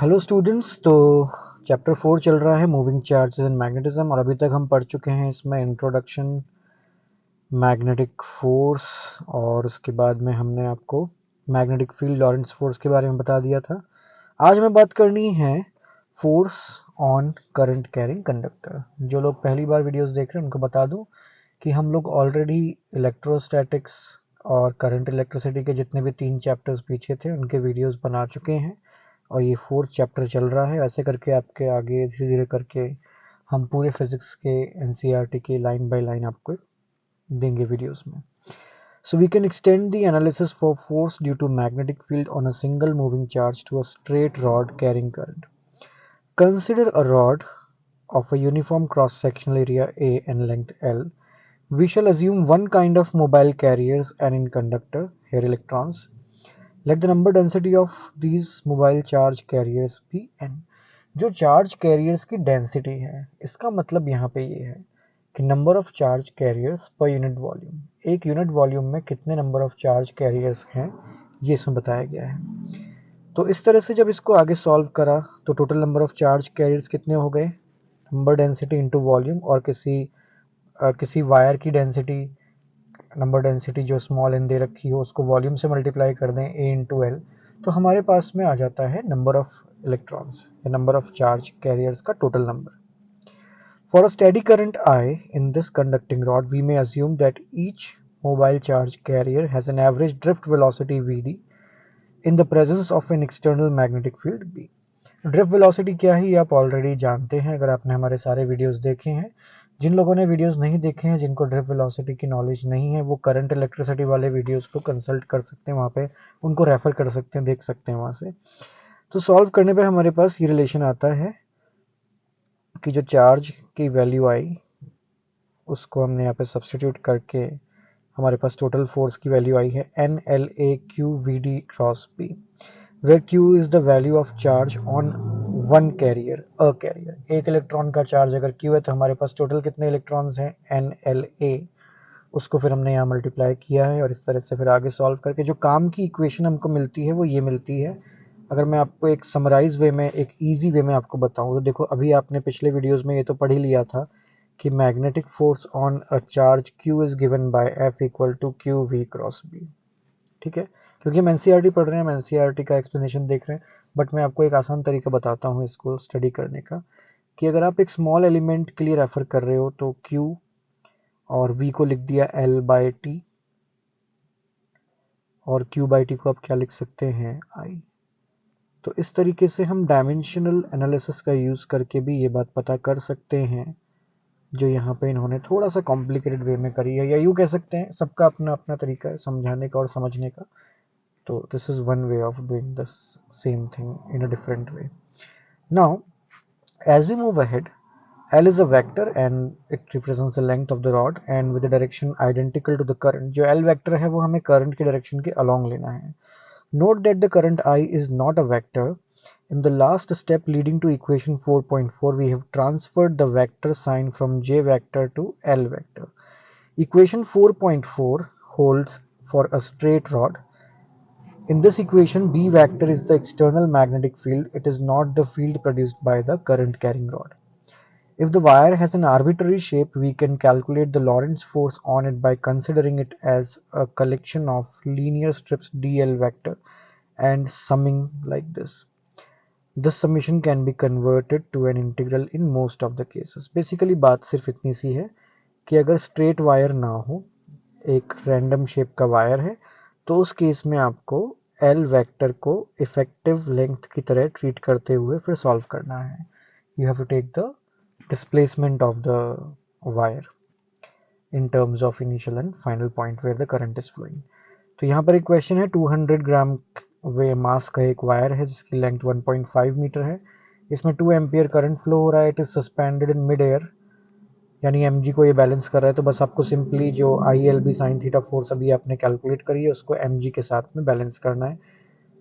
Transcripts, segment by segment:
Hello students. तो chapter 4 चल रहा है मूविंग चार्जेस एंड मैग्नेटिज्म, और अभी तक हम पढ़ चुके हैं इसमें इंट्रोडक्शन, मैग्नेटिक फोर्स, और उसके बाद में हमने आपको मैग्नेटिक फील्ड, लॉरेंट्ज फोर्स के बारे में बता दिया था। आज हमें बात करनी है force on current carrying conductor. जो लोग पहली बार वीडियोस देख रहे हैं उनको बता दूं कि हम लोग ऑलरेडी इलेक्ट्रोस्टैटिक्स और करंट इलेक्ट्रिसिटी के जितने भी 3 चैप्टर्स पीछे थे उनके वीडियोस बना चुके हैं, और ये 4th चैप्टर चल रहा है। ऐसे करके आपके आगे धीरे धीरे करके हम पूरे फिजिक्स के एनसीईआरटी के लाइन बाय लाइन आपको देंगे वीडियोस में। So we can extend the analysis for force due to magnetic field on a single moving charge to a straight rod carrying current. Consider a rod of a uniform cross-sectional area A and length L. We shall assume one kind of mobile carriers and in conductor, here electrons. Let the number density of these mobile charge carriers be n. जो charge carriers की density है, इसका मतलब यहाँ पे ये है कि number of charge carriers per unit volume, एक यूनिट वॉल्यूम में कितने नंबर ऑफ चार्ज कैरियर्स हैं, ये इसमें बताया गया है। तो इस तरह से जब इसको आगे सॉल्व करा तो total number of charge carriers कितने हो गए, नंबर डेंसिटी इनटू वॉल्यूम, और किसी वायर की डेंसिटी, नंबर डेंसिटी जो स्मॉल एन दे रखी हो उसको वॉल्यूम से मल्टीप्लाई कर दें ए इंटू एल, तो हमारे पास में आ जाता है नंबर ऑफ इलेक्ट्रॉन्स या नंबर ऑफ चार्ज कैरियर्स का total number. For a steady current I in this conducting rod, we may assume that each mobile charge carrier has an average drift velocity Vd in the presence of an external magnetic field B. Drift velocity क्या है ये आप already जानते हैं अगर आपने हमारे सारे वीडियोस देखे हैं। जिन लोगों ने वीडियोस नहीं देखे हैं, जिनको ड्रिफ्ट वेलोसिटी की नॉलेज नहीं है, वो करंट इलेक्ट्रिसिटी वाले वीडियोस को कंसल्ट कर सकते हैं, वहाँ पे उनको रेफर कर सकते हैं, देख सकते हैं वहाँ से। तो सॉल्व करने पे हमारे पास ये रिलेशन आता है कि जो चार्ज की वैल्यू आई उसको हमने यहाँ पे सब्सटीट्यूट करके हमारे पास टोटल फोर्स की वैल्यू आई है N L A Q V D cross P, where q is the value of charge on one carrier, a carrier। एक इलेक्ट्रॉन का चार्ज अगर q है तो हमारे पास टोटल कितने इलेक्ट्रॉन्स हैं एन एल ए, उसको फिर हमने यहाँ मल्टीप्लाई किया है, और इस तरह से फिर आगे सॉल्व करके जो काम की इक्वेशन हमको मिलती है वो ये मिलती है। अगर मैं आपको एक समराइज वे में, एक ईजी वे में आपको बताऊं तो देखो, अभी आपने पिछले वीडियोस में ये तो पढ़ ही लिया था कि magnetic force on a charge q is given by f equal to Q V cross B. ठीक है, क्योंकि हम एनसीईआरटी पढ़ रहे हैं, हम एनसीईआरटी का एक्सप्लेनेशन देख रहे हैं, बट मैं आपको एक आसान तरीका बताता हूँ इसको स्टडी करने का, कि अगर आप एक स्मॉल एलिमेंट के लिए रेफर कर रहे हो तो q और v को लिख दिया l बाई टी, और q बाई टी को आप क्या लिख सकते हैं i। तो इस तरीके से हम डायमेंशनल एनालिसिस का यूज़ करके भी ये बात पता कर सकते हैं, जो यहाँ पे इन्होंने थोड़ा सा कॉम्प्लिकेटेड वे में करी है, या यूँ कह सकते हैं सबका अपना अपना तरीका है समझाने का और समझने का। So this is one way of doing the same thing in a different way. Now, as we move ahead, L is a vector and it represents the length of the rod and with a direction identical to the current. जो L vector है वो हमें current की direction के along लेना है। Note that the current I is not a vector. In the last step leading to equation 4.4, we have transferred the vector sign from J vector to L vector. Equation 4.4 holds for a straight rod. In this equation, B vector is the external magnetic field. It is not the field produced by the current carrying rod. If the wire has an arbitrary shape, we can calculate the Lorentz force on it by considering it as a collection of linear strips dl vector and summing like this. This summation can be converted to an integral in most of the cases. Basically बात सिर्फ इतनी सी है कि अगर straight wire ना हो, एक random shape का वायर है, तो उस केस में आपको एल वेक्टर को इफेक्टिव लेंथ की तरह ट्रीट करते हुए फिर सॉल्व करना है। You have to take the displacement of the wire in terms of initial and final point where the current is flowing. तो यहाँ पर एक क्वेश्चन है, 200 ग्राम वे मास का एक वायर है जिसकी लेंथ 1.5 मीटर है, इसमें 2 एम्पियर करंट फ्लो हो रहा है, it is suspended in mid air, यानी mg को ये बैलेंस कर रहा है। तो बस आपको सिंपली जो I L B sine theta force अभी आपने कैलकुलेट करी है उसको mg के साथ में बैलेंस करना है।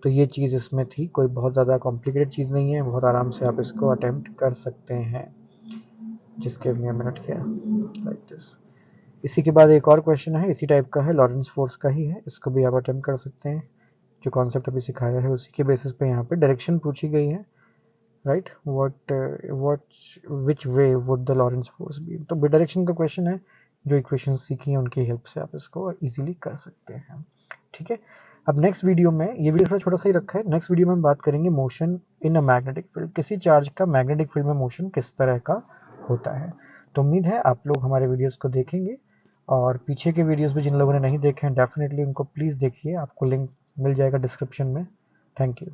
तो ये चीज़ इसमें थी, कोई बहुत ज़्यादा कॉम्प्लिकेटेड चीज़ नहीं है, बहुत आराम से आप इसको अटेम्प्ट कर सकते हैं। जिसके लिए मिनट किया लाइक दिस। इसी के बाद एक और क्वेश्चन है, इसी टाइप का है, लॉरेंस फोर्स का ही है, इसको भी आप अटेम्प्ट कर सकते हैं। जो कॉन्सेप्ट अभी सिखाया है उसी के बेसिस पे यहाँ पे डायरेक्शन पूछी गई है, right, what which way would the Lorentz force be. तो बी डायरेक्शन का क्वेश्चन है, जो इक्वेशन सीखी है उनकी हेल्प से आप इसको इजीली कर सकते हैं। ठीक है, अब नेक्स्ट वीडियो में, ये वीडियो थोड़ा छोटा सा ही रखा है, नेक्स्ट वीडियो में हम बात करेंगे motion in a magnetic field, किसी चार्ज का मैग्नेटिक फील्ड में मोशन किस तरह का होता है। तो उम्मीद है आप लोग हमारे वीडियोस को देखेंगे, और पीछे के वीडियोस भी जिन लोगों ने नहीं देखे हैं डेफिनेटली उनको प्लीज़ देखिए, आपको लिंक मिल जाएगा डिस्क्रिप्शन में। Thank you.